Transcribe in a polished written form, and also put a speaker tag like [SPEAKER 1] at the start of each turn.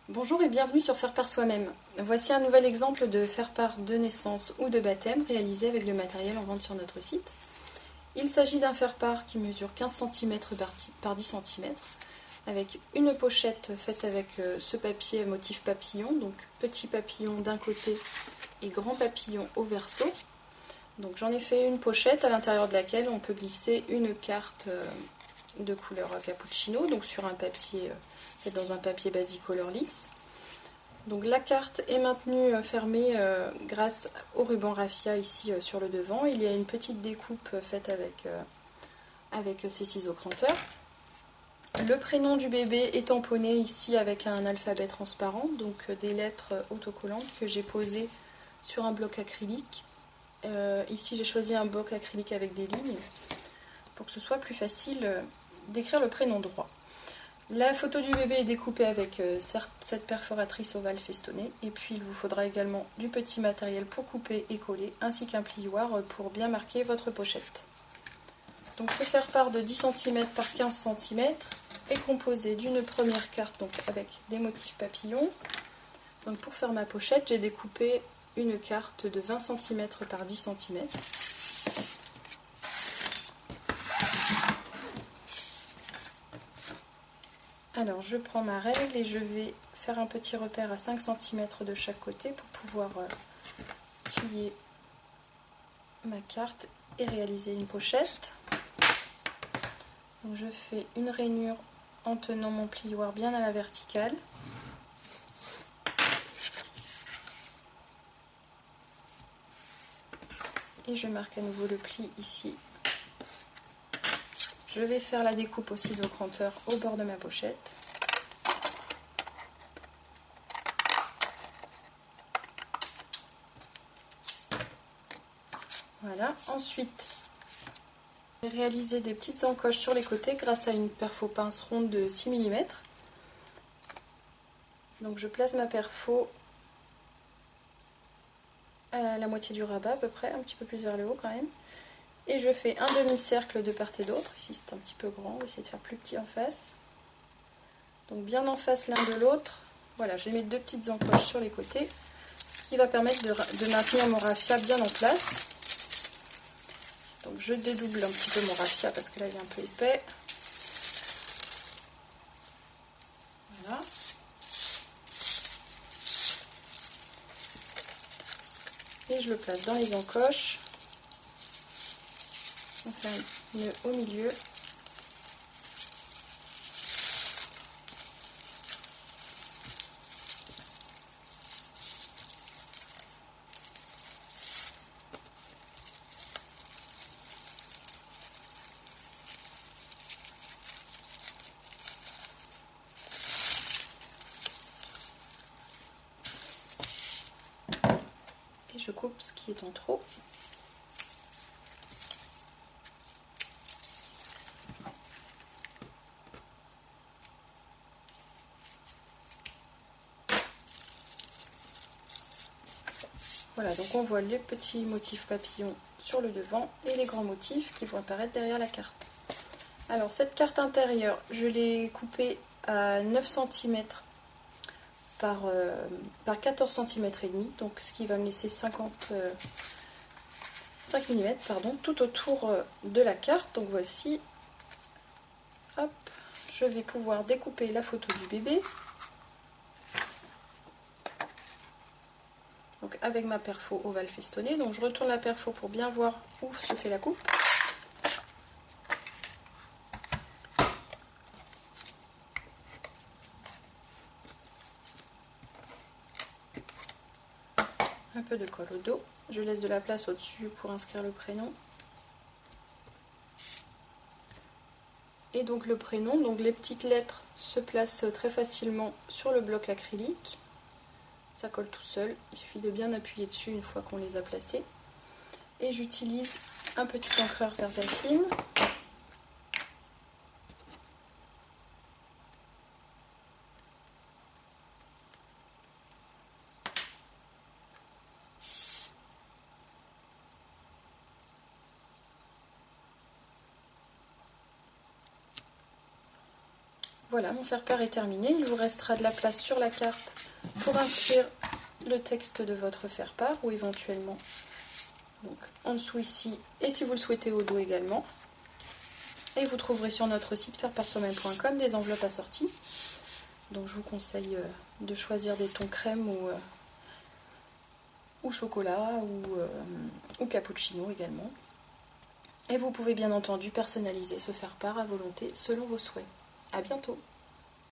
[SPEAKER 1] Bonjour et bienvenue sur Faire par soi-même. Voici un nouvel exemple de faire-part de naissance ou de baptême réalisé avec le matériel en vente sur notre site. Il s'agit d'un faire-part qui mesure 15 cm par 10 cm avec une pochette faite avec ce papier motif papillon, donc petit papillon d'un côté et grand papillon au verso. Donc j'en ai fait une pochette à l'intérieur de laquelle on peut glisser une carte de couleur cappuccino, donc sur un papier, dans un papier basicolor lisse. Donc la carte est maintenue fermée grâce au ruban raffia ici sur le devant. Il y a une petite découpe faite avec ces ciseaux cranteurs. Le prénom du bébé est tamponné ici avec un alphabet transparent, donc des lettres autocollantes que j'ai posées sur un bloc acrylique. Ici j'ai choisi un bloc acrylique avec des lignes pour que ce soit plus facile d'écrire le prénom droit. La photo du bébé est découpée avec cette perforatrice ovale festonnée, et puis il vous faudra également du petit matériel pour couper et coller, ainsi qu'un plioir pour bien marquer votre pochette. Donc ce faire-part de 10 cm par 15 cm est composé d'une première carte donc avec des motifs papillons. Donc pour faire ma pochette, j'ai découpé une carte de 20 cm par 10 cm. Alors je prends ma règle et je vais faire un petit repère à 5 cm de chaque côté pour pouvoir plier ma carte et réaliser une pochette. Donc je fais une rainure en tenant mon plioir bien à la verticale. Et je marque à nouveau le pli ici. Je vais faire la découpe au ciseau cranteur au bord de ma pochette. Voilà, ensuite je vais réaliser des petites encoches sur les côtés grâce à une perfo pince ronde de 6 mm. Donc je place ma perfo à la moitié du rabat à peu près, un petit peu plus vers le haut quand même. Et je fais un demi-cercle de part et d'autre. Ici c'est un petit peu grand, on va essayer de faire plus petit en face. Donc bien en face l'un de l'autre. Voilà, je vais mettre deux petites encoches sur les côtés, ce qui va permettre de maintenir mon raffia bien en place. Donc je dédouble un petit peu mon raffia parce que là il est un peu épais. Voilà. Et je le place dans les encoches. On fait un nœud au milieu. Et je coupe ce qui est en trop. Voilà, donc on voit les petits motifs papillons sur le devant et les grands motifs qui vont apparaître derrière la carte. Alors cette carte intérieure, je l'ai coupée à 9 cm par 14 cm et demi, donc ce qui va me laisser 5 mm tout autour de la carte. Donc voici, hop, je vais pouvoir découper la photo du bébé. Donc avec ma perfo ovale festonnée, donc je retourne la perfo pour bien voir où se fait la coupe. Un peu de colle au dos, je laisse de la place au-dessus pour inscrire le prénom. Et donc le prénom, donc les petites lettres se placent très facilement sur le bloc acrylique. Ça colle tout seul, il suffit de bien appuyer dessus une fois qu'on les a placés. Et j'utilise un petit encreur Versafine. voilà, mon faire-part est terminé. Il vous restera de la place sur la carte pour inscrire le texte de votre faire-part ou éventuellement donc, en dessous ici et si vous le souhaitez au dos également. Et vous trouverez sur notre site faireparsoi-même.com des enveloppes assorties. Donc je vous conseille de choisir des tons crème ou chocolat ou cappuccino également. Et vous pouvez bien entendu personnaliser ce faire-part à volonté selon vos souhaits. À bientôt!